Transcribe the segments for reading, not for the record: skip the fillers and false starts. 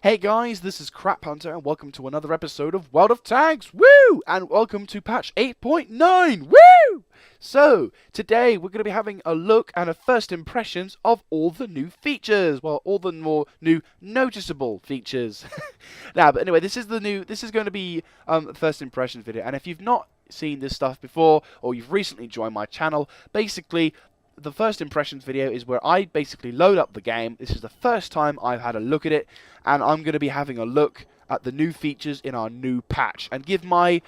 Hey guys, this is Crap Hunter and welcome to another episode of World of Tanks. Woo! And welcome to patch 8.9. Woo! So, today we're going to be having a look and a first impressions of all the new features. Well, all the more new noticeable features. But anyway, this is going to be the first impressions video. And if you've not seen this stuff before or you've recently joined my channel, basically the first impressions video is where I basically load up the game. This is the first time I've had a look at it, and I'm going to be having a look at the new features in our new patch and give my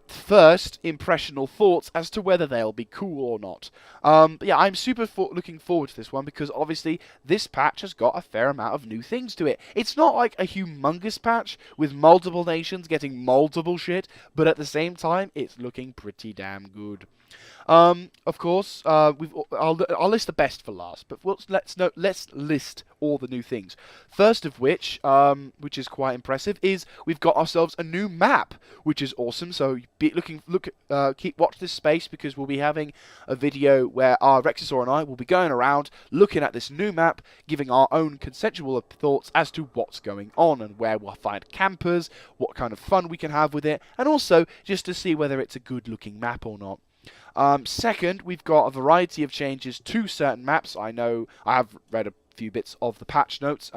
first impressional thoughts as to whether they'll be cool or not. But yeah, I'm super looking forward to this one because obviously this patch has got a fair amount of new things to it. It's not like a humongous patch with multiple nations getting multiple shit, but at the same time, it's looking pretty damn good. Of course, I'll list the best for last, but let's list all the new things. First of which is quite impressive, is we've got ourselves a new map, which is awesome. So watch this space because we'll be having a video where our Rexasaur and I will be going around looking at this new map, giving our own consensual thoughts as to what's going on and where we'll find campers, what kind of fun we can have with it, and also just to see whether it's a good-looking map or not. Second, we've got a variety of changes to certain maps. I know I have read a few bits of the patch notes.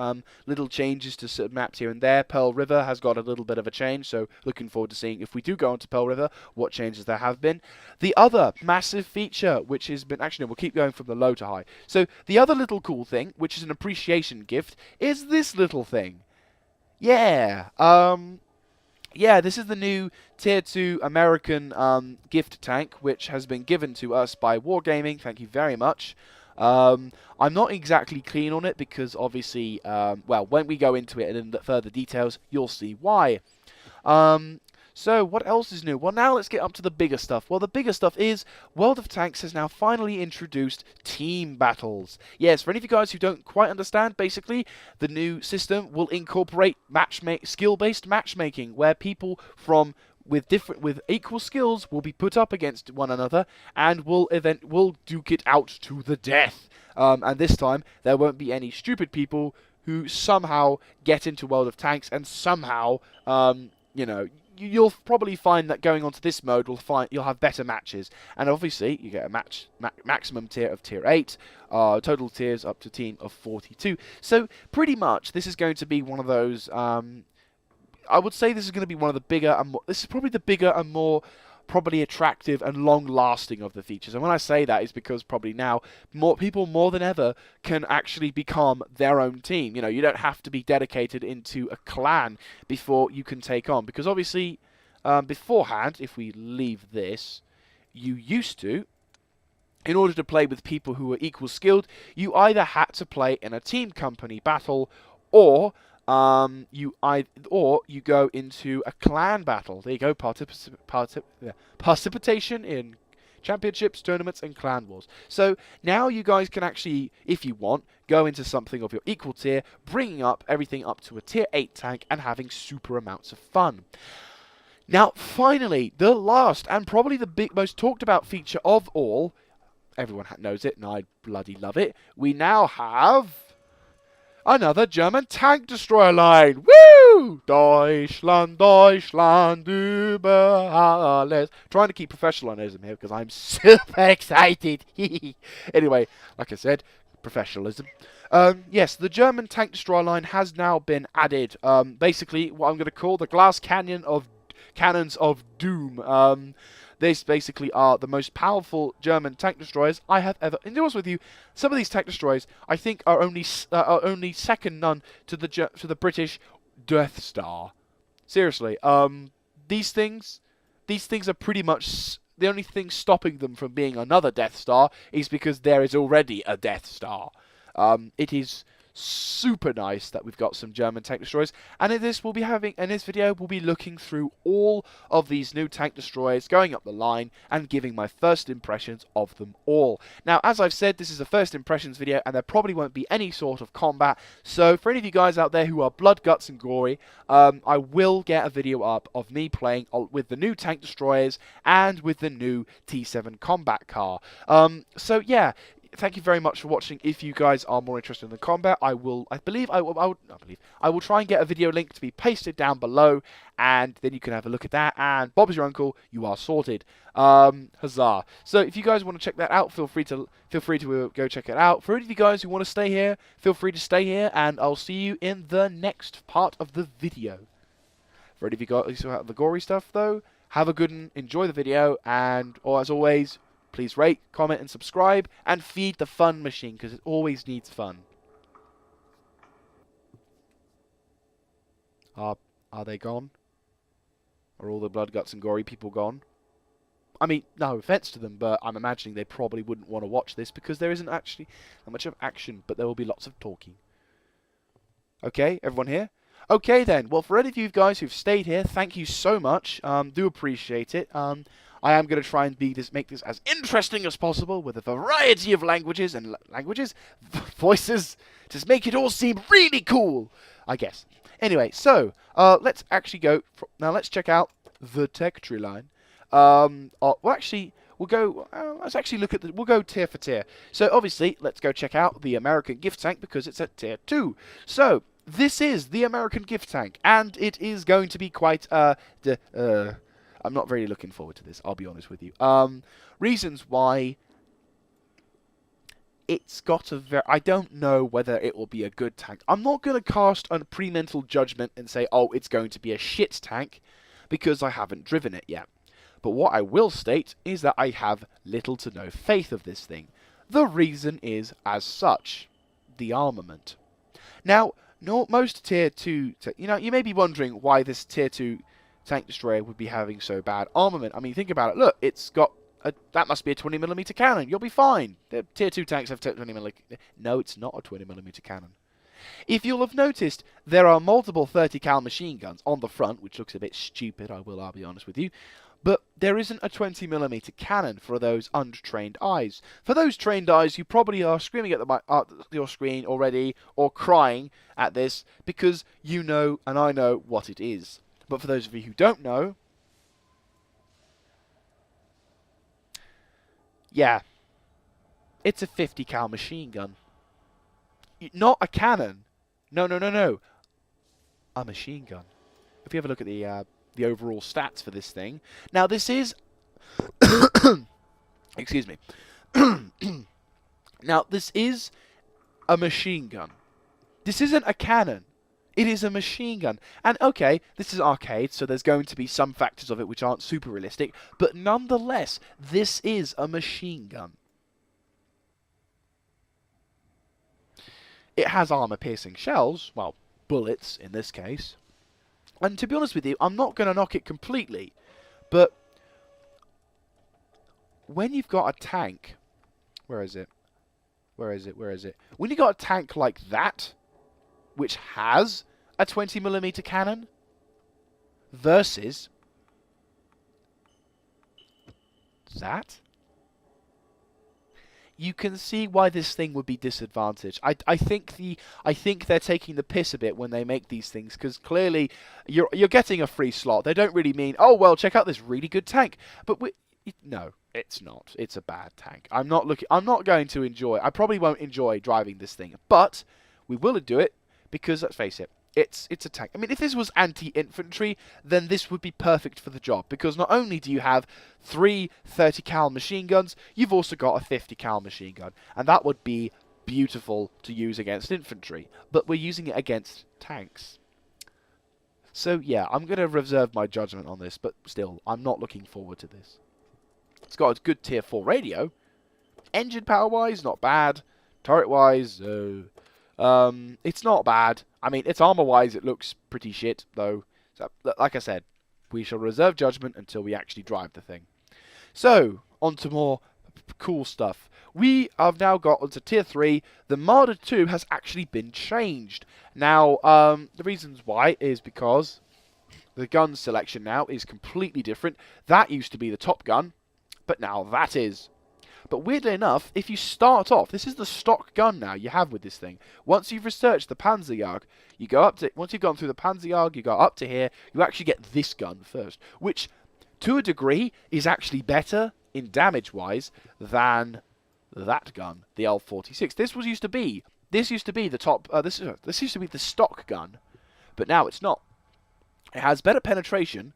Little changes to certain maps here and there. Pearl River has got a little bit of a change, so looking forward to seeing if we do go onto Pearl River, what changes there have been. The other massive feature, which has been... Actually, no, we'll keep going from the low to high. So, the other little cool thing, which is an appreciation gift, is this little thing. Yeah, yeah, this is the new Tier 2 American gift tank, which has been given to us by Wargaming. Thank you very much. I'm not exactly keen on it because, obviously, well, when we go into it in further details, you'll see why. So, what else is new? Well, now let's get up to the bigger stuff. Well, the bigger stuff is World of Tanks has now finally introduced team battles. Yes, for any of you guys who don't quite understand, basically, the new system will incorporate skill-based matchmaking, where people with equal skills will be put up against one another and will duke it out to the death. And this time, there won't be any stupid people who somehow get into World of Tanks and somehow, you know, you'll probably find that going onto this mode you'll have better matches, and obviously you get a maximum tier of tier 8, total tiers up to team of 42. So pretty much this is going to be one of those. I would say this is going to be one of the bigger and this is probably the bigger and more probably attractive and long-lasting of the features. And when I say that is because probably now more than ever can actually become their own team. You know, you don't have to be dedicated into a clan before you can take on. Because obviously, beforehand, if we leave this, you used to, in order to play with people who were equal skilled, you either had to play in a team company battle or you go into a clan battle. There you go, participation in championships, tournaments, and clan wars. So now you guys can actually, if you want, go into something of your equal tier, bringing up everything up to a tier 8 tank and having super amounts of fun. Now, finally, the last and probably the most talked about feature of all, everyone knows it and I bloody love it, we now have another German tank destroyer line. Woo! Deutschland, Deutschland über alles. Trying to keep professionalism here because I'm super excited. Anyway, like I said, professionalism. Yes, the German tank destroyer line has now been added. Basically, what I'm going to call the glass cannons of doom. These basically are the most powerful German tank destroyers I have ever... And to be honest with you, some of these tank destroyers I think are only second none to the British Death Star. Seriously, these things are pretty much the only thing stopping them from being another Death Star is because there is already a Death Star. It is super nice that we've got some German tank destroyers, and in this video we'll be looking through all of these new tank destroyers, going up the line and giving my first impressions of them all. Now, as I've said, this is a first impressions video and there probably won't be any sort of combat, so for any of you guys out there who are blood, guts and gory, I will get a video up of me playing with the new tank destroyers and with the new T7 combat car. So yeah, thank you very much for watching. If you guys are more interested in the combat, I will try and get a video link to be pasted down below, and then you can have a look at that. And Bob's your uncle. You are sorted. Huzzah! So if you guys want to check that out, feel free to go check it out. For any of you guys who want to stay here, feel free to stay here, and I'll see you in the next part of the video. For any of you guys who have the gory stuff, though, have a good one, enjoy the video, and as always, please rate, comment, and subscribe, and feed the fun machine, because it always needs fun. Are they gone? Are all the blood, guts, and gory people gone? I mean, no offense to them, but I'm imagining they probably wouldn't want to watch this, because there isn't actually that much of action, but there will be lots of talking. Okay, everyone here? Okay then, well, for any of you guys who've stayed here, thank you so much. Do appreciate it. I am going to try and make this as interesting as possible with a variety of languages and voices, to make it all seem really cool, I guess. Anyway, so let's actually go now. Let's check out the tech tree line. We'll go. Let's actually look at we'll go tier for tier. So obviously, let's go check out the American gift tank because it's at tier 2. So this is the American gift tank, and it is going to be quite I'm not really looking forward to this, I'll be honest with you. Reasons why it's got a I don't know whether it will be a good tank. I'm not going to cast a pre-mental judgment and say, oh, it's going to be a shit tank, because I haven't driven it yet. But what I will state is that I have little to no faith of this thing. The reason is, as such, the armament. Now, most tier 2, you may be wondering why this tier 2 tank destroyer would be having so bad armament. I mean, think about it. Look, it's got that must be a 20mm cannon. You'll be fine. The tier 2 tanks have 20mm. No, it's not a 20mm cannon. If you'll have noticed, there are multiple 30 cal machine guns on the front, which looks a bit stupid, I'll be honest with you. But there isn't a 20mm cannon for those untrained eyes. For those trained eyes, you probably are screaming at your screen already, or crying at this, because you know, and I know, what it is. But for those of you who don't know, yeah, it's a 50 cal machine gun. Not a cannon. No. A machine gun. If you have a look at the overall stats for this thing. Now this is excuse me. Now this is a machine gun. This isn't a cannon. It is a machine gun. And okay, this is arcade, so there's going to be some factors of it which aren't super realistic, but nonetheless, this is a machine gun. It has armor-piercing shells, well, bullets in this case. And to be honest with you, I'm not going to knock it completely, but when you've got a tank, where is it? When you've got a tank like that, which has a 20mm cannon, versus that, you can see why this thing would be disadvantaged. I think they're taking the piss a bit when they make these things, because clearly you're getting a free slot. They don't really mean, oh well, check out this really good tank. But no, it's not. It's a bad tank. I'm not going to enjoy. I probably won't enjoy driving this thing, but we will do it because let's face it. It's a tank. I mean, if this was anti-infantry, then this would be perfect for the job, because not only do you have 3 30 cal machine guns, you've also got a 50 cal machine gun, and that would be beautiful to use against infantry, but we're using it against tanks. So yeah, I'm going to reserve my judgment on this, but still, I'm not looking forward to this. It's got a good tier 4 radio. Engine power-wise, not bad. Turret-wise, it's not bad. I mean, its armor-wise, it looks pretty shit, though. So, like I said, we shall reserve judgment until we actually drive the thing. So, on to more cool stuff. We have now got onto Tier 3. The Marder 2 has actually been changed. Now, the reasons why is because the gun selection now is completely different. That used to be the top gun, but now that is. But weirdly enough, if you start off, this is the stock gun now you have with this thing. Once you've researched the Panzerjagd, you go up to, once you've gone through the Panzerjagd, you go up to here, you actually get this gun first, which, to a degree, is actually better in damage-wise than that gun, the L46. This used to be the top. This used to be the stock gun, but now it's not. It has better penetration,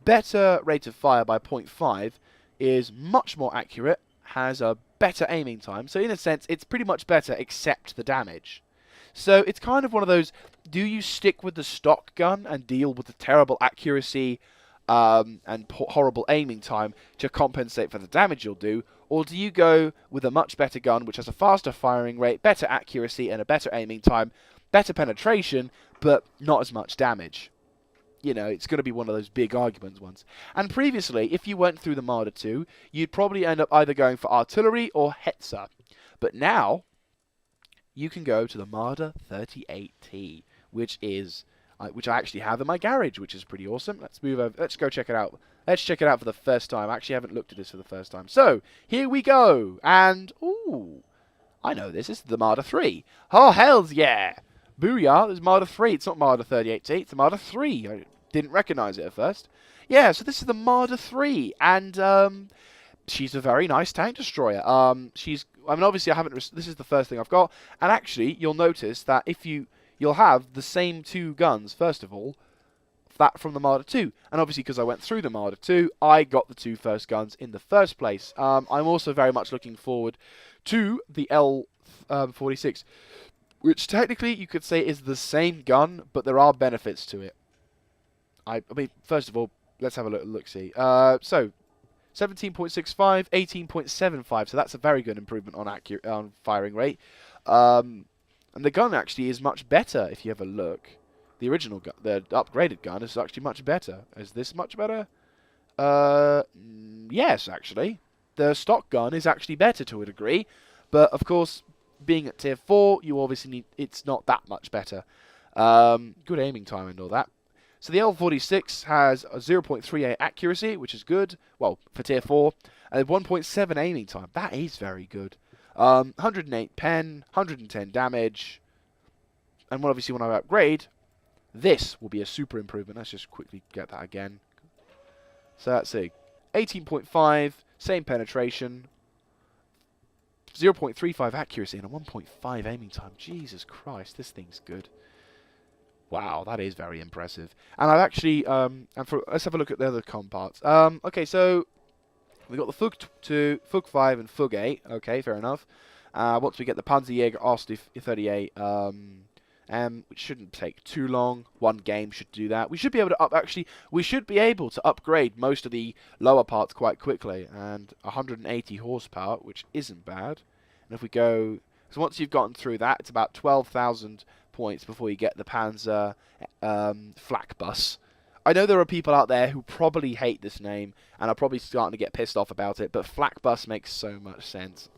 better rate of fire by 0.5, is much more accurate, has a better aiming time. So in a sense, it's pretty much better except the damage. So it's kind of one of those, do you stick with the stock gun and deal with the terrible accuracy and horrible aiming time to compensate for the damage you'll do, or do you go with a much better gun which has a faster firing rate, better accuracy and a better aiming time, better penetration, but not as much damage? You know, it's going to be one of those big arguments ones. And previously, if you went through the Marder 2, you'd probably end up either going for artillery or Hetzer. But now, you can go to the Marder 38T, which I actually have in my garage, which is pretty awesome. Let's move over. Let's go check it out. Let's check it out for the first time. I actually haven't looked at this for the first time. So, here we go. And, ooh, I know this. This is the Marder 3. Oh, hells yeah. Booyah, there's Marder 3. It's not Marder 38T, it's the Marder 3. I didn't recognize it at first. Yeah, so this is the Marder 3, and she's a very nice tank destroyer. I mean, obviously this is the first thing I've got, and actually, you'll notice that you'll have the same two guns, first of all, that from the Marder 2. And obviously, because I went through the Marder 2, I got the two first guns in the first place. I'm also very much looking forward to the L46. Which technically you could say is the same gun, but there are benefits to it. I mean, first of all, let's have a look-see. So, 17.65, 18.75, so that's a very good improvement on firing rate. And the gun actually is much better if you have a look. The original gun, the upgraded gun, is actually much better. Is this much better? Yes, actually. The stock gun is actually better to a degree, but of course, being at tier 4, you obviously need, it's not that much better. Good aiming time and all that. So the L46 has a 0.38 accuracy, which is good, well, for tier 4, and 1.7 aiming time. That is very good. 108 pen, 110 damage, and obviously when I upgrade, this will be a super improvement. Let's just quickly get that again. So let's see. 18.5, same penetration, 0.35 accuracy and a 1.5 aiming time. Jesus Christ, this thing's good. Wow, that is very impressive. And I've actually, let's have a look at the other com parts. Okay, so we've got the FUG 2, FUG 5, and FUG 8. Okay, fair enough. Once we get the Panzerjäger Ost 38, which shouldn't take too long. One game should do that. We should be able to upgrade most of the lower parts quite quickly, and 180 horsepower, which isn't bad. And if we go, so once you've gotten through that, it's about 12,000 points before you get the Panzer flak bus. I know there are people out there who probably hate this name and are probably starting to get pissed off about it, but flak bus makes so much sense.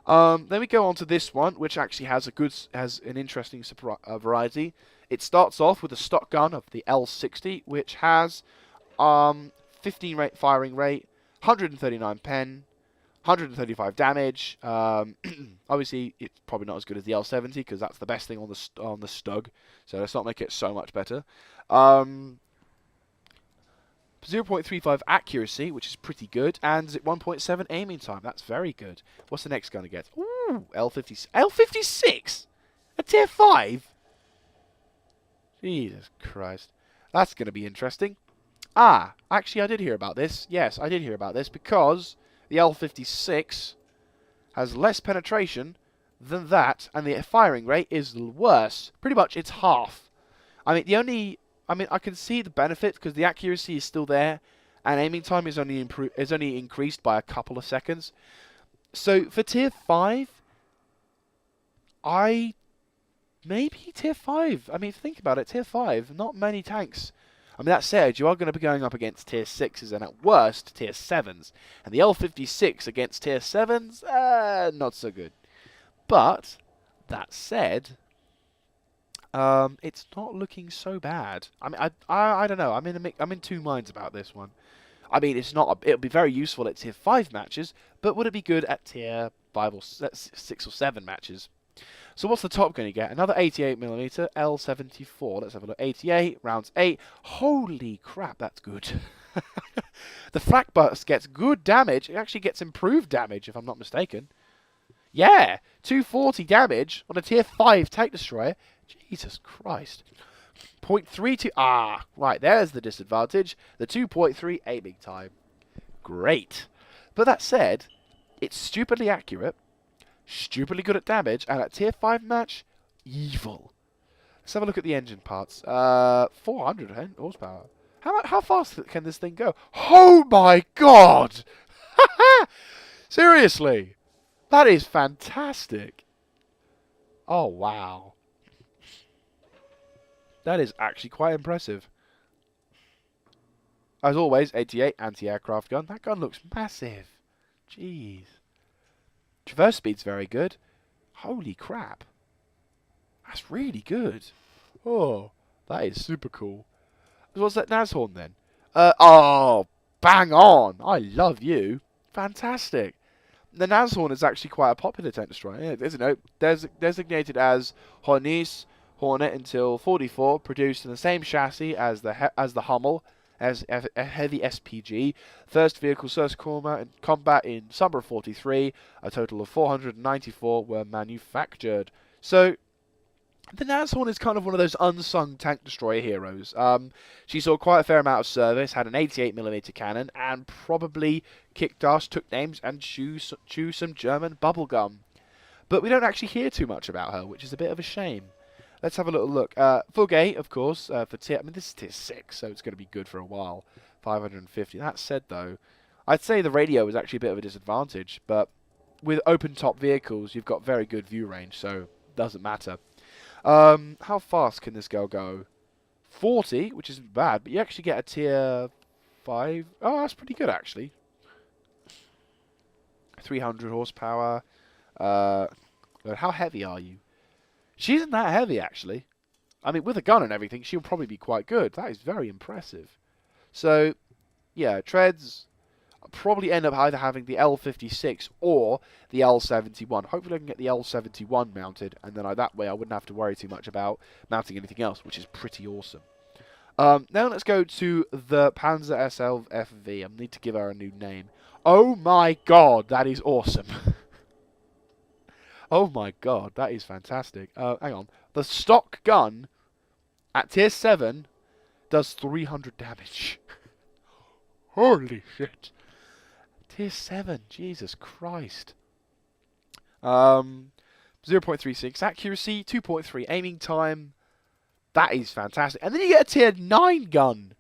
Then we go on to this one, which actually has an interesting variety. It starts off with a stock gun of the L60, which has 15 firing rate, 139 pen, 135 damage. Obviously, it's probably not as good as the L70 because that's the best thing on the Stug. So let's not make it so much better. 0.35 accuracy, which is pretty good, and 1.7 aiming time. That's very good. What's the next gun to get? Ooh, L56? A tier 5? Jesus Christ. That's going to be interesting. Ah, actually I did hear about this. Yes, I did hear about this because the L56 has less penetration than that, and the firing rate is worse. Pretty much it's half. I mean, I can see the benefit because the accuracy is still there, and aiming time is only increased by a couple of seconds. So for tier 5, maybe tier 5. I mean, think about it, tier 5, not many tanks. I mean, that said, you are going to be going up against tier 6s and at worst tier 7s, and the L56 against tier 7s, not so good. But that said, it's not looking so bad. I mean, I don't know. I'm in two minds about this one. I mean, it'll be very useful at tier 5 matches, but would it be good at tier 5 or 6 or 7 matches? So what's the top going to get? Another 88mm L74. Let's have a look. 88 rounds 8. Holy crap, that's good. The flak bus gets good damage. It actually gets improved damage, if I'm not mistaken. Yeah, 240 damage on a tier 5 tank destroyer. Jesus Christ. 0.32. Ah, right, there's the disadvantage. The 2.3 aiming time. Great. But that said, it's stupidly accurate, stupidly good at damage, and at tier 5 match, evil. Let's have a look at the engine parts. 400 horsepower. How fast can this thing go? Oh my god! Seriously! That is fantastic. Oh, wow. That is actually quite impressive. As always, 88 anti-aircraft gun. That gun looks massive. Jeez. Traverse speed's very good. Holy crap. That's really good. Oh, that is super cool. What's that Nashorn then? Oh, bang on. I love you. Fantastic. The Nashorn is actually quite a popular tank destroyer. Yeah, isn't it? Designated as Hornet until 44, produced in the same chassis as the Hummel, as a heavy SPG. First vehicle first combat in summer of 43. A total of 494 were manufactured. So the Nashorn is kind of one of those unsung tank destroyer heroes. She saw quite a fair amount of service, had an 88mm cannon, and probably kicked ass, took names, and chew some German bubblegum. But we don't actually hear too much about her, which is a bit of a shame. Let's have a little look. Fugate, of course, for tier... I mean, this is tier 6, so it's going to be good for a while. 550. That said, though, I'd say the radio is actually a bit of a disadvantage, but with open-top vehicles, you've got very good view range, so it doesn't matter. How fast can this girl go? 40, which isn't bad, but you actually get a tier 5. Oh, that's pretty good, actually. 300 horsepower. How heavy are you? She isn't that heavy, actually. I mean, with a gun and everything, she'll probably be quite good. That is very impressive. So, yeah, treads... I'll probably end up either having the L56 or the L71. Hopefully I can get the L71 mounted, and then that way I wouldn't have to worry too much about mounting anything else, which is pretty awesome. Now let's go to the Panzer SL FV. I need to give her a new name. Oh my god, that is awesome. Oh my god, that is fantastic. Hang on. The stock gun at tier 7 does 300 damage. Holy shit. Tier 7, Jesus Christ. 0.36 accuracy, 2.3 aiming time. That is fantastic. And then you get a tier 9 gun,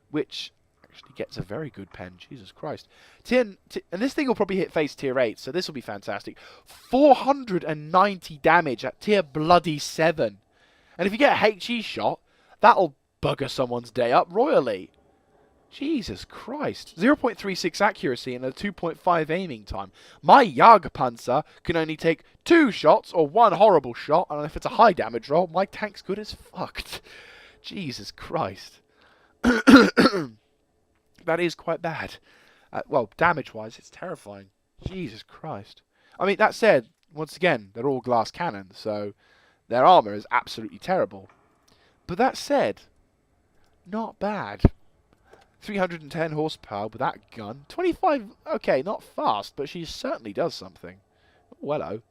which actually gets a very good pen. Jesus Christ. And this thing will probably hit face tier 8, so this will be fantastic. 490 damage at tier bloody 7. And if you get a HE shot, that'll bugger someone's day up royally. Jesus Christ. 0.36 accuracy and a 2.5 aiming time. My Jagdpanzer can only take 2 shots or 1 horrible shot, and if it's a high damage roll, my tank's good as fucked. Jesus Christ. That is quite bad. Well, damage-wise, it's terrifying. Jesus Christ. I mean, that said, once again, they're all glass cannons, so their armour is absolutely terrible. But that said, not bad. 310 horsepower with that gun. 25, okay, not fast, but she certainly does something. Oh, hello.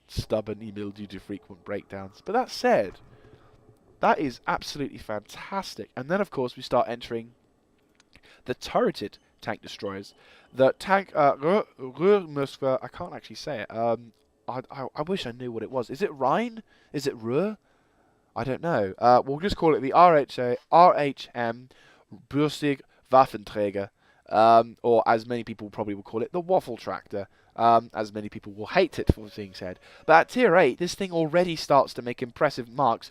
Stubborn, email due to frequent breakdowns. But that said, that is absolutely fantastic. And then, of course, we start entering the turreted tank destroyers. The tank, Ruhrmuskler, I can't actually say it. I wish I knew what it was. Is it Rhine? Is it Ruhr? I don't know. We'll just call it the RHM Bürstig Waffenträger, or as many people probably will call it, the Waffle Tractor, as many people will hate it for being said. But at tier 8, this thing already starts to make impressive marks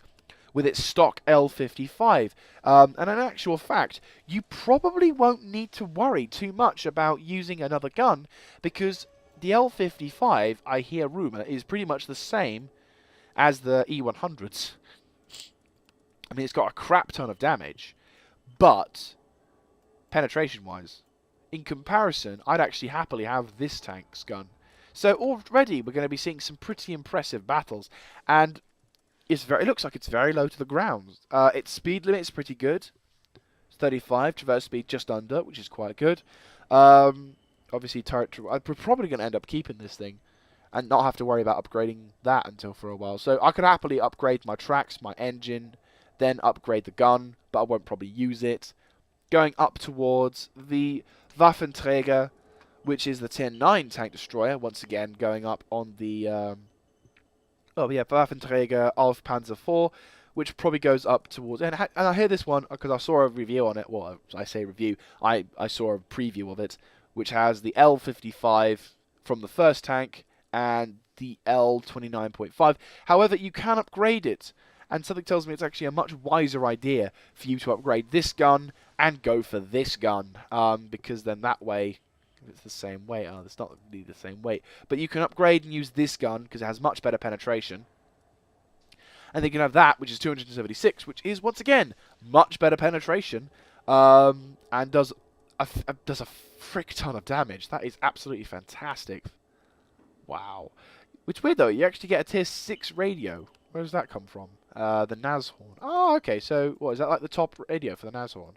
with its stock L55. And in actual fact, you probably won't need to worry too much about using another gun, because the L55, I hear rumour, is pretty much the same as the E100s. I mean, it's got a crap ton of damage, but penetration-wise, in comparison, I'd actually happily have this tank's gun. So already we're going to be seeing some pretty impressive battles, and it looks like it's very low to the ground. Its speed limit is pretty good. It's 35, traverse speed just under, which is quite good. Obviously, turret. I'm probably going to end up keeping this thing and not have to worry about upgrading that until for a while. So I could happily upgrade my tracks, my engine, then upgrade the gun, but I won't probably use it. Going up towards the Waffenträger, which is the Tier 9 tank destroyer, once again going up on the Waffenträger of Panzer IV, which probably goes up towards, and I hear this one because I saw a review on it. Well, I say review, I saw a preview of it, which has the L55 from the first tank and the L29.5. However, you can upgrade it, and something tells me it's actually a much wiser idea for you to upgrade this gun and go for this gun, because then that way, it's the same weight. Oh, it's not really the same weight, but you can upgrade and use this gun because it has much better penetration. And then you can have that, which is 276, which is once again much better penetration, and does a frick ton of damage. That is absolutely fantastic. Wow. Which weird though, you actually get a tier 6 radio. Where does that come from? The Nashorn. Oh, okay. So what is that, like the top radio for the Nashorn?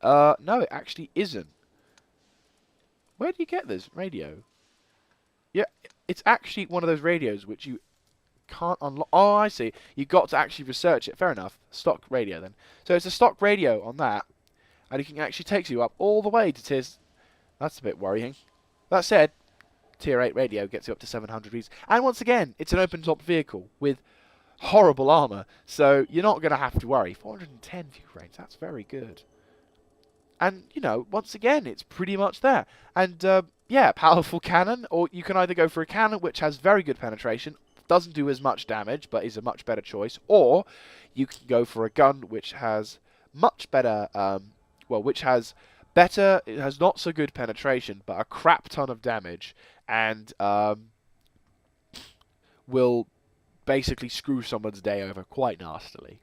No, it actually isn't. Where do you get this radio? Yeah, it's actually one of those radios which you can't unlock. Oh, I see. You got to actually research it. Fair enough. Stock radio then. So it's a stock radio on that, and it can actually takes you up all the way to tiers. That's a bit worrying. That said, tier 8 radio gets you up to 700 reads, and once again, it's an open top vehicle with horrible armor, so you're not going to have to worry. 410 view range. That's very good. And, you know, once again, it's pretty much there. And, yeah, powerful cannon, or you can either go for a cannon which has very good penetration, doesn't do as much damage, but is a much better choice, or you can go for a gun which has much better, which has better, it has not so good penetration, but a crap ton of damage, and will basically screw someone's day over quite nastily.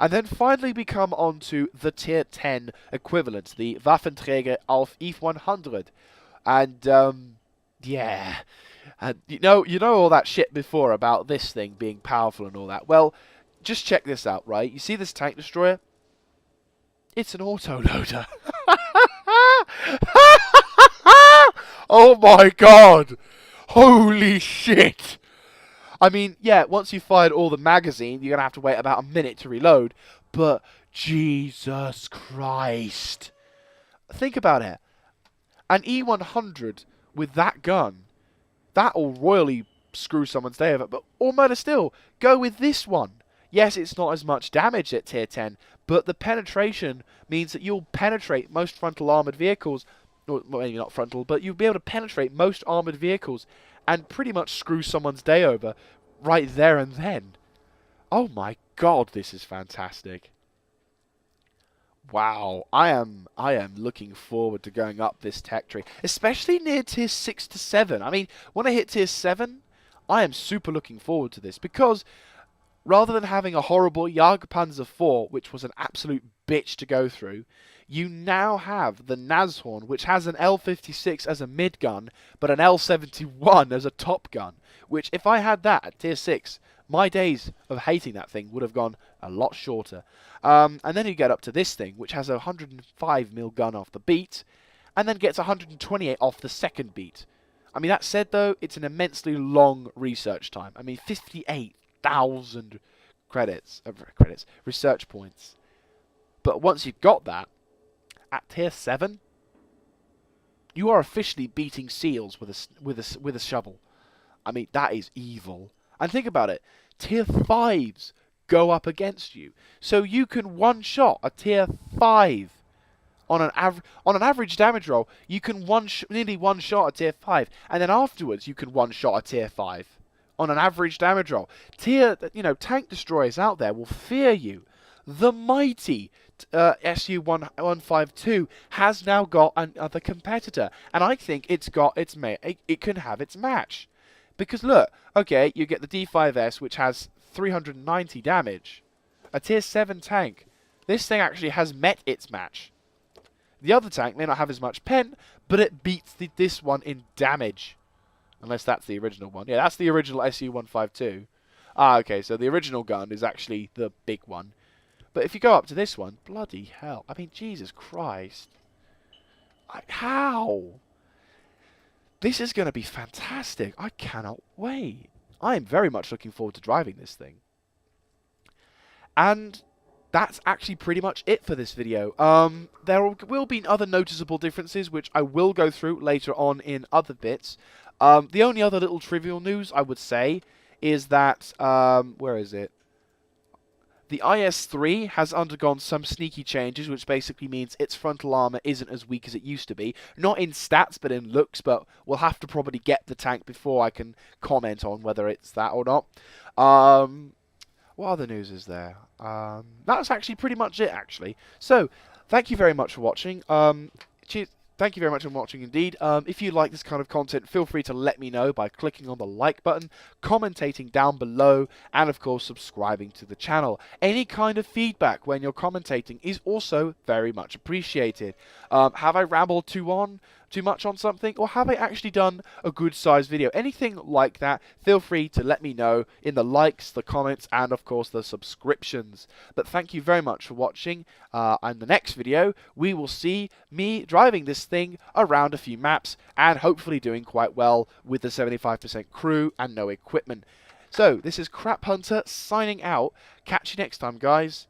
And then finally we come on to the tier 10 equivalent, the Waffenträger auf EF100. And, yeah, and you know all that shit before about this thing being powerful and all that. Well, just check this out, right? You see this tank destroyer? It's an autoloader. Oh my god! Holy shit! I mean, yeah, once you've fired all the magazine, you're going to have to wait about a minute to reload. But, Jesus Christ. Think about it. An E100 with that gun, that'll royally screw someone's day over. But, or better still, go with this one. Yes, it's not as much damage at tier 10, but the penetration means that you'll penetrate most frontal armoured vehicles. Or maybe not frontal, but you'll be able to penetrate most armoured vehicles and pretty much screw someone's day over right there and then. Oh my god, this is fantastic. Wow, I am looking forward to going up this tech tree, especially near tier 6 to 7. I mean, when I hit tier 7, I am super looking forward to this, because rather than having a horrible Jagdpanzer IV, which was an absolute bitch to go through, you now have the Nashorn, which has an L56 as a mid-gun, but an L71 as a top gun, which if I had that at tier 6, my days of hating that thing would have gone a lot shorter. And then you get up to this thing, which has a 105mm gun off the beat, and then gets 128 off the second beat. I mean, that said, though, it's an immensely long research time. I mean, 58,000 research points. But once you've got that, at tier 7, you are officially beating seals with a shovel. I mean, that is evil. And think about it, tier 5s go up against you, so you can one-shot a tier 5 on an average damage roll. You can nearly one-shot a tier 5, and then afterwards you can one-shot a tier 5 on an average damage roll. Tank destroyers out there will fear you. The mighty Su-152 has now got another competitor, and I think it's got its it can have its match. Because look, okay, you get the D5S, which has 390 damage, a tier 7 tank. This thing actually has met its match. The other tank may not have as much pen, but it beats this one in damage. Unless that's the original one. Yeah, that's the original Su-152. Ah, okay, so the original gun is actually the big one. But if you go up to this one, bloody hell. I mean, Jesus Christ. How? This is going to be fantastic. I cannot wait. I am very much looking forward to driving this thing. And that's actually pretty much it for this video. There will be other noticeable differences, which I will go through later on in other bits. The only other little trivial news I would say is that, where is it? The IS-3 has undergone some sneaky changes, which basically means its frontal armor isn't as weak as it used to be. Not in stats, but in looks, but we'll have to probably get the tank before I can comment on whether it's that or not. What other news is there? That's actually pretty much it, actually. So, thank you very much for watching. Cheers. Thank you very much for watching indeed. If you like this kind of content, feel free to let me know by clicking on the like button, commentating down below, and of course subscribing to the channel. Any kind of feedback when you're commentating is also very much appreciated. Have I rambled too much on something, or have I actually done a good sized video? Anything like that, feel free to let me know in the likes, the comments, and of course the subscriptions. But thank you very much for watching. In the next video, we will see me driving this thing around a few maps and hopefully doing quite well with the 75% crew and no equipment. So, this is Crap Hunter signing out. Catch you next time, guys.